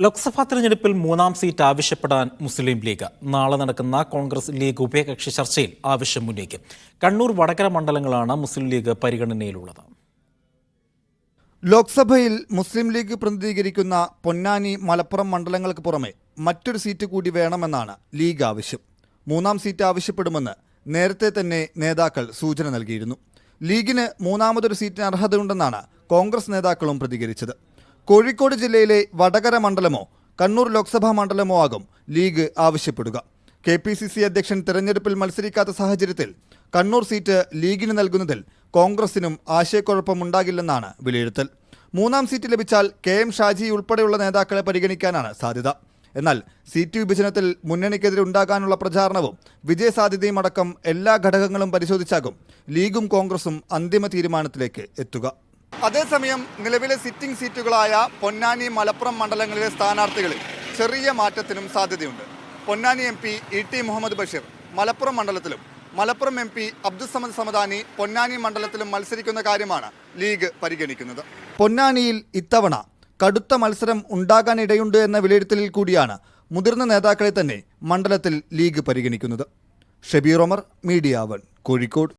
ലോക്സഭാ തെരഞ്ഞെടുപ്പിൽ മൂന്നാം സീറ്റ് ആവശ്യപ്പെടാൻ മുസ്ലിം ലീഗ് നാളെ നടക്കുന്ന കോൺഗ്രസ് ലീഗ് ഉഭയകക്ഷി ചർച്ചയിൽ ആവശ്യം ഉന്നയിക്കും. കണ്ണൂർ, വടകര മണ്ഡലങ്ങളാണ് മുസ്ലിം ലീഗ് പരിഗണനയിലുള്ളത്. ലോക്സഭയിൽ മുസ്ലിം ലീഗ് പ്രതിനിധീകരിക്കുന്ന പൊന്നാനി, മലപ്പുറം മണ്ഡലങ്ങൾക്ക് പുറമെ മറ്റൊരു സീറ്റ് കൂടി വേണമെന്നാണ് ലീഗ് ആവശ്യം. മൂന്നാം സീറ്റ് ആവശ്യപ്പെടുമെന്ന് നേരത്തെ തന്നെ നേതാക്കൾ സൂചന നൽകിയിരുന്നു. ലീഗിന് മൂന്നാമതൊരു സീറ്റിന് അർഹതയുണ്ടെന്നാണ് കോൺഗ്രസ് നേതാക്കളും പ്രതികരിച്ചത്. കോഴിക്കോട് ജില്ലയിലെ വടകര മണ്ഡലമോ കണ്ണൂർ ലോക്സഭാ മണ്ഡലമോ ആകും ലീഗ് ആവശ്യപ്പെടുക. KPCC അധ്യക്ഷൻ തെരഞ്ഞെടുപ്പിൽ മത്സരിക്കാത്ത സാഹചര്യത്തിൽ കണ്ണൂർ സീറ്റ് ലീഗിന് നൽകുന്നതിൽ കോൺഗ്രസിനും ആശയക്കുഴപ്പമുണ്ടാകില്ലെന്നാണ് വിലയിരുത്തൽ. മൂന്നാം സീറ്റ് ലഭിച്ചാൽ KM ഷാജി ഉൾപ്പെടെയുള്ള നേതാക്കളെ പരിഗണിക്കാനാണ് സാധ്യത. എന്നാൽ സീറ്റ് വിഭജനത്തിൽ മുന്നണിക്കെതിരെ ഉണ്ടാകാനുള്ള പ്രചാരണവും വിജയസാധ്യതയും അടക്കം എല്ലാ ഘടകങ്ങളും പരിശോധിച്ചാകും ലീഗും കോൺഗ്രസും അന്തിമ തീരുമാനത്തിലേക്ക് എത്തുക. അതേസമയം നിലവിലെ സിറ്റിംഗ് സീറ്റുകളായ പൊന്നാനി, മലപ്പുറം മണ്ഡലങ്ങളിലെ സ്ഥാനാർത്ഥികളിൽ ചെറിയ മാറ്റത്തിനും സാധ്യതയുണ്ട്. പൊന്നാനി MP ET മുഹമ്മദ് ബഷീർ മലപ്പുറം മണ്ഡലത്തിലും, മലപ്പുറം MP അബ്ദുസ്സമദ് സമദാനി പൊന്നാനി മണ്ഡലത്തിലും മത്സരിക്കുന്ന കാര്യമാണ് ലീഗ് പരിഗണിക്കുന്നത്. പൊന്നാനിയിൽ ഇത്തവണ കടുത്ത മത്സരം ഉണ്ടാകാനിടയുണ്ട് എന്ന വിലയിരുത്തലിൽ കൂടിയാണ് മുതിർന്ന നേതാക്കളെ തന്നെ മണ്ഡലത്തിൽ ലീഗ് പരിഗണിക്കുന്നത്. ഷബീർ ഒമർ, മീഡിയ 1, കോഴിക്കോട്.